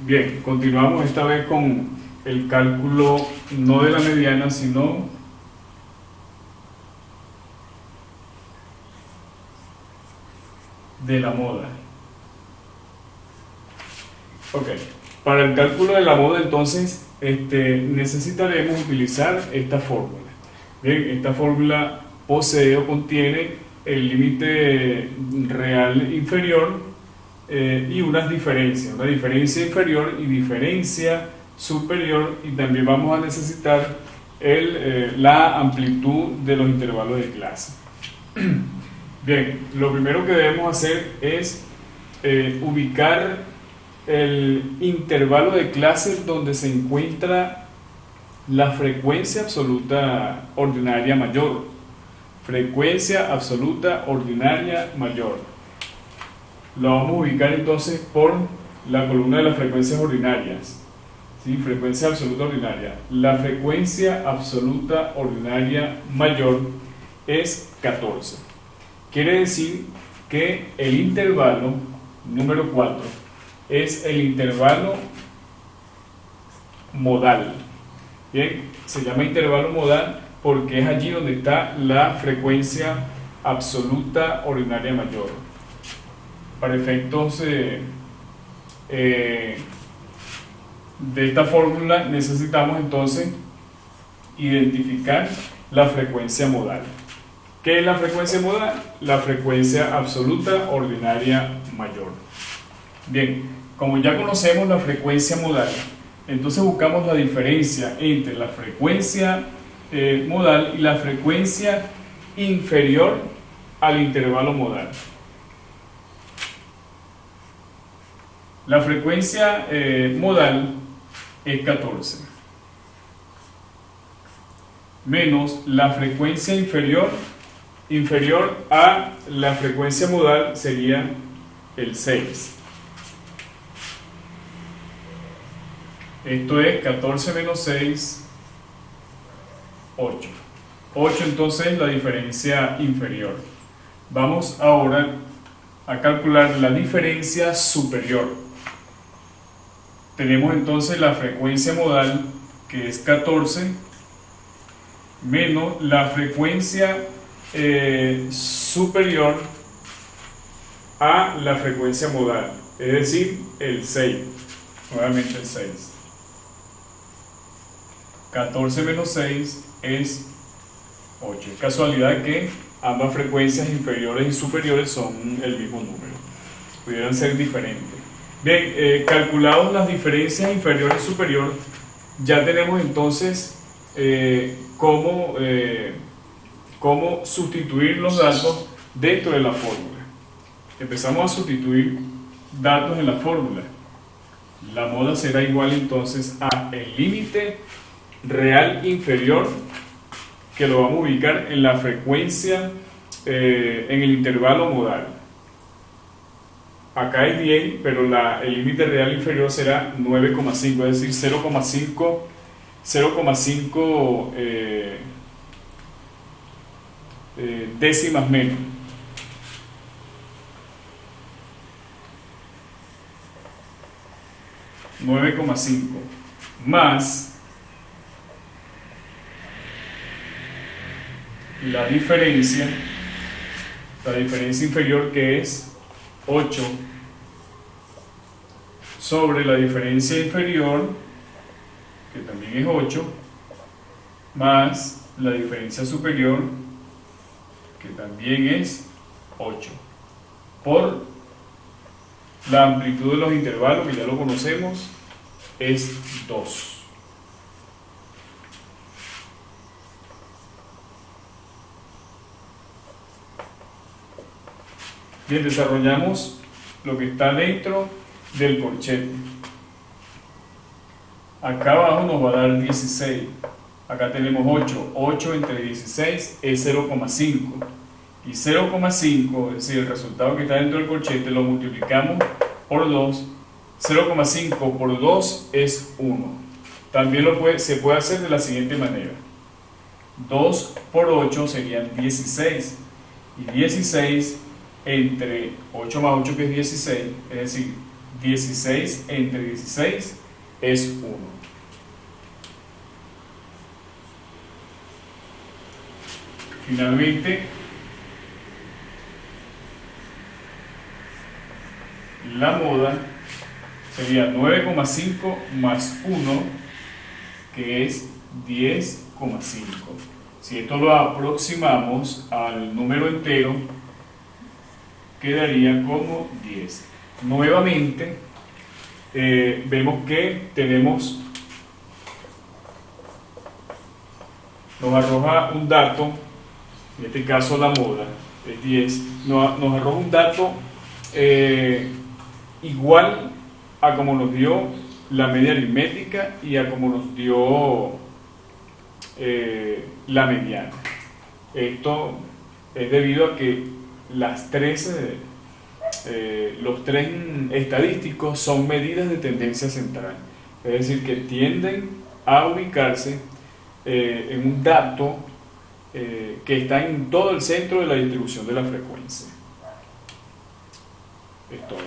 Bien, continuamos esta vez con el cálculo no de la mediana, sino de la moda. Ok, para el cálculo de la moda entonces necesitaremos utilizar esta fórmula. Bien, esta fórmula posee o contiene el límite real inferior y unas diferencias, una diferencia inferior y diferencia superior, y también vamos a necesitar la amplitud de los intervalos de clase. Bien, lo primero que debemos hacer es ubicar el intervalo de clase donde se encuentra la frecuencia absoluta ordinaria mayor. Frecuencia absoluta ordinaria mayor. Lo vamos a ubicar entonces por la columna de las frecuencias ordinarias. ¿Sí? Frecuencia absoluta ordinaria. La frecuencia absoluta ordinaria mayor es 14. Quiere decir que el intervalo número 4 es el intervalo modal. Bien, se llama intervalo modal porque es allí donde está la frecuencia absoluta ordinaria mayor. Para efectos de esta fórmula necesitamos entonces identificar la frecuencia modal. ¿Qué es la frecuencia modal? La frecuencia absoluta ordinaria mayor. Bien, como ya conocemos la frecuencia modal, entonces buscamos la diferencia entre la frecuencia modal y la frecuencia inferior al intervalo modal. La frecuencia modal es 14 menos la frecuencia inferior a la frecuencia modal sería el 6. Esto es 14 menos 6, 8. 8 entonces la diferencia inferior. Vamos ahora a calcular la diferencia superior. Tenemos entonces la frecuencia modal, que es 14, menos la frecuencia superior a la frecuencia modal, es decir, el 6. Nuevamente el 6. 14 menos 6 es 8. Es casualidad que ambas frecuencias inferiores y superiores son el mismo número. Pudieran ser diferentes. Bien, calculados las diferencias inferior y superior, ya tenemos entonces cómo sustituir los datos dentro de la fórmula. Empezamos a sustituir datos en la fórmula. La moda será igual entonces a el límite real inferior, que lo vamos a ubicar en la frecuencia, en el intervalo modal. Acá es 10, pero el límite real inferior será 9,5, es decir, 0,5 décimas menos. $9,5 más la diferencia inferior, que es 8, sobre la diferencia inferior, que también es 8, más la diferencia superior, que también es 8, por la amplitud de los intervalos, que ya lo conocemos, es 2. Bien, desarrollamos lo que está dentro del corchete. Acá abajo nos va a dar 16. Acá tenemos 8. 8 entre 16 es 0,5. Y 0,5, es decir, el resultado que está dentro del corchete, lo multiplicamos por 2. 0,5 por 2 es 1. También se puede hacer de la siguiente manera. 2 por 8 serían 16. Y 16 entre 8 más 8, que es 16, es decir, 16 entre 16 es 1. Finalmente, la moda sería 9,5 más 1, que es 10,5. Si esto lo aproximamos al número entero, quedaría como 10. Nuevamente, vemos que nos arroja un dato, en este caso la moda es 10, nos arroja un dato igual a como nos dio la media aritmética y a como nos dio la mediana. Esto es debido a que los tres estadísticos son medidas de tendencia central, es decir, que tienden a ubicarse en un dato que está en todo el centro de la distribución de la frecuencia. Es todo.